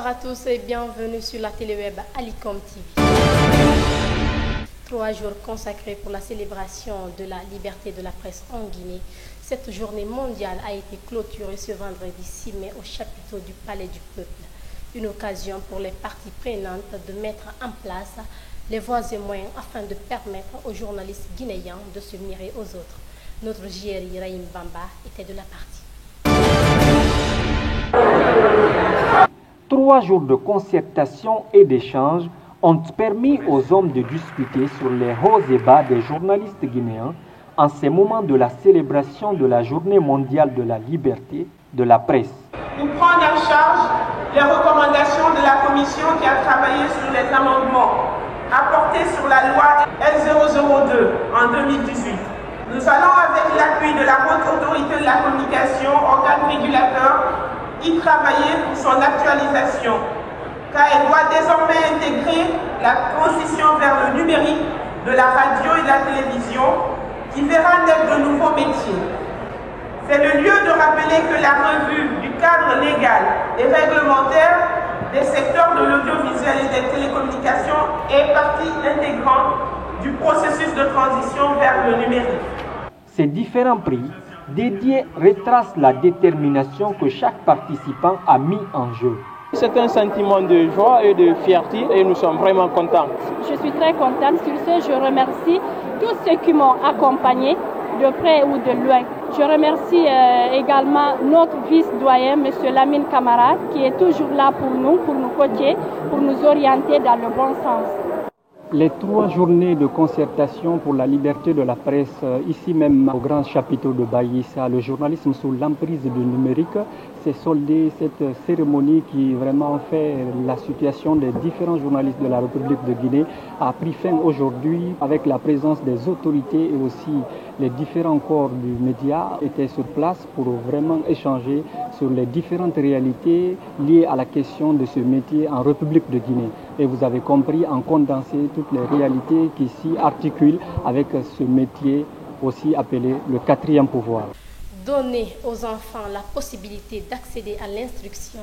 à tous et bienvenue sur la téléweb Alicom TV. 3 jours consacrés pour la célébration de la liberté de la presse en Guinée. Cette journée mondiale a été clôturée ce vendredi 6 mai au chapiteau du Palais du Peuple. Une occasion pour les parties prenantes de mettre en place les voies et moyens afin de permettre aux journalistes guinéens de se mirer aux autres. Notre JRI Rahim Bamba était de la partie. 3 jours de concertation et d'échange ont permis aux hommes de discuter sur les hauts et bas des journalistes guinéens en ces moments de la célébration de la Journée mondiale de la liberté de la presse. Pour prendre en charge les recommandations de la commission qui a travaillé sur les amendements apportés sur la loi L002 en 2018. Nous allons, avec l'appui de la Haute Autorité de la Communication, organe régulateur, y travailler pour son actualisation, car elle doit désormais intégrer la transition vers le numérique de la radio et de la télévision, qui verra naître de nouveaux métiers. C'est le lieu de rappeler que la revue du cadre légal et réglementaire des secteurs de l'audiovisuel et des télécommunications est partie intégrante du processus de transition vers le numérique. Ces différents prix dédiés retracent la détermination que chaque participant a mis en jeu. C'est un sentiment de joie et de fierté et nous sommes vraiment contents. Je suis très contente. Sur ce, je remercie tous ceux qui m'ont accompagné de près ou de loin. Je remercie également notre vice-doyen, M. Lamine Camara, qui est toujours là pour nous coacher, pour nous orienter dans le bon sens. Les 3 journées de concertation pour la liberté de la presse, ici même au grand chapiteau de Baïssa, le journalisme sous l'emprise du numérique, s'est soldé cette cérémonie qui vraiment fait la situation des différents journalistes de la République de Guinée a pris fin aujourd'hui avec la présence des autorités et aussi les différents corps du média étaient sur place pour vraiment échanger sur les différentes réalités liées à la question de ce métier en République de Guinée. Et vous avez compris en condensé toutes les réalités qui s'y articulent avec ce métier aussi appelé le 4e pouvoir. Donner aux enfants la possibilité d'accéder à l'instruction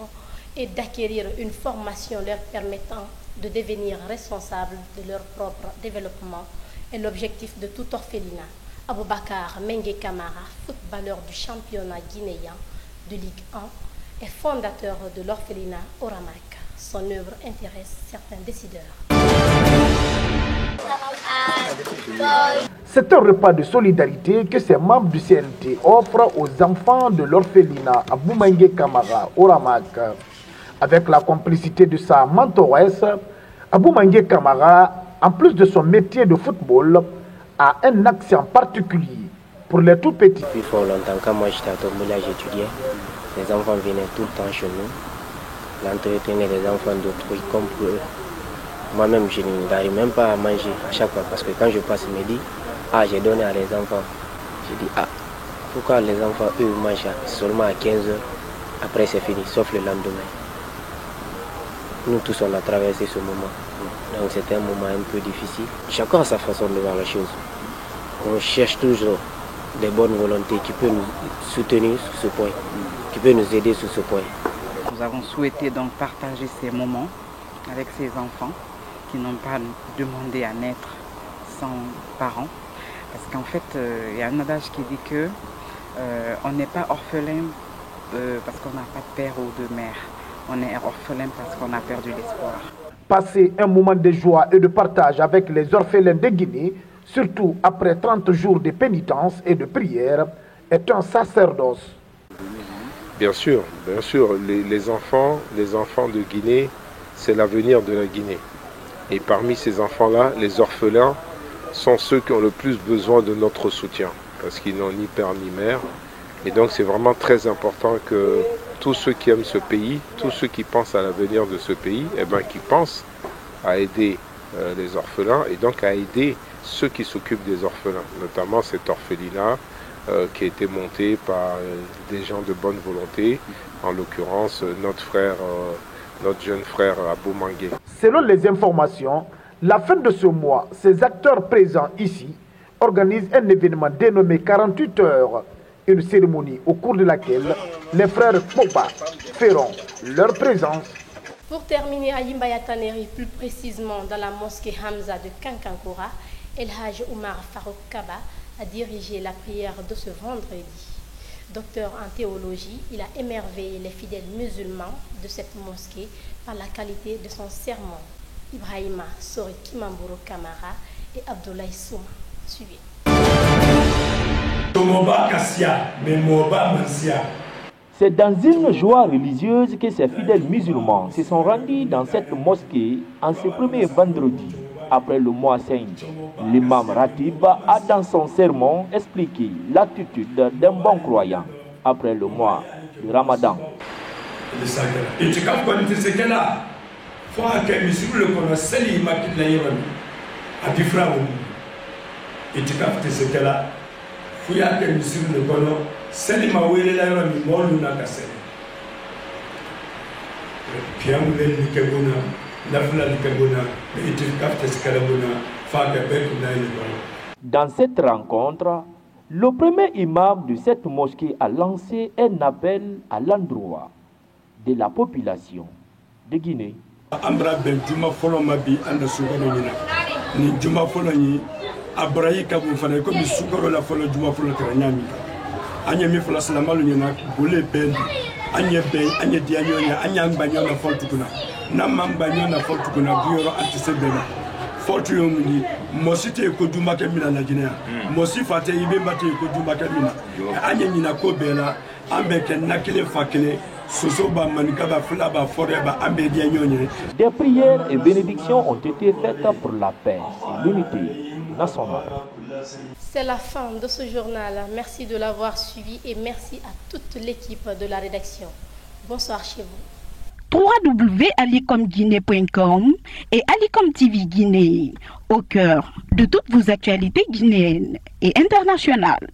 et d'acquérir une formation leur permettant de devenir responsables de leur propre développement est l'objectif de tout orphelinat. Aboubakar Mengue Kamara, footballeur du championnat guinéen de Ligue 1 et fondateur de l'orphelinat Oramak. Son œuvre intéresse certains décideurs. C'est un repas de solidarité que ces membres du CNT offrent aux enfants de l'orphelinat Aboumengue Kamara Oramak. Avec la complicité de sa mentoresse, Aboumengue Kamara, en plus de son métier de football, a un accent particulier pour les tout petits. Depuis fort longtemps, quand moi j'étais à Tomboula, j'étudiais, les enfants venaient tout le temps chez nous. L'entretenir les enfants d'autrui comme pour eux. Moi-même, je n'arrive même pas à manger à chaque fois parce que quand je passe midi, j'ai donné à les enfants. Je dis, pourquoi les enfants, eux, mangent seulement à 15 h, après c'est fini, sauf le lendemain. Nous tous, on a traversé ce moment. Donc c'était un moment un peu difficile. Chacun a sa façon de voir la chose. On cherche toujours des bonnes volontés qui peuvent nous soutenir sur ce point, qui peuvent nous aider sur ce point. Nous avons souhaité donc partager ces moments avec ces enfants qui n'ont pas demandé à naître sans parents. Parce qu'en fait, il y a un adage qui dit que on n'est pas orphelin parce qu'on n'a pas de père ou de mère. On est orphelin parce qu'on a perdu l'espoir. Passer un moment de joie et de partage avec les orphelins de Guinée, surtout après 30 jours de pénitence et de prière, est un sacerdoce. Bien sûr, les enfants de Guinée, c'est l'avenir de la Guinée. Et parmi ces enfants-là, les orphelins sont ceux qui ont le plus besoin de notre soutien, parce qu'ils n'ont ni père ni mère. Et donc c'est vraiment très important que tous ceux qui aiment ce pays, tous ceux qui pensent à l'avenir de ce pays, qui pensent à aider les orphelins et donc à aider ceux qui s'occupent des orphelins, notamment cet orphelinat qui a été monté par des gens de bonne volonté, en l'occurrence notre jeune frère Aboumengue. Selon les informations, la fin de ce mois, ces acteurs présents ici organisent un événement dénommé 48 heures, une cérémonie au cours de laquelle les frères Popa feront leur présence. Pour terminer à Yimbayataneri, plus précisément dans la mosquée Hamza de Kankankura, El Haj Oumar Farouk Kaba a dirigé la prière de ce vendredi. Docteur en théologie, il a émerveillé les fidèles musulmans de cette mosquée par la qualité de son sermon. Ibrahima Sori Kimamburo Kamara et Abdoulaye Souma. Suivez. C'est dans une joie religieuse que ces fidèles musulmans se sont rendus dans cette mosquée en ce premier vendredi après le mois saint. L'imam Ratib a dans son sermon expliqué l'attitude d'un bon croyant après le mois de Ramadan. Dans cette rencontre, le premier imam de cette mosquée a lancé un appel à l'endroit de la population de Guinée. Des prières et bénédictions ont été faites pour la paix et l'unité nationale. C'est la fin de ce journal. Merci de l'avoir suivi et merci à toute l'équipe de la rédaction. Bonsoir chez vous. www.alicomguinée.com et Alicom TV Guinée, au cœur de toutes vos actualités guinéennes et internationales.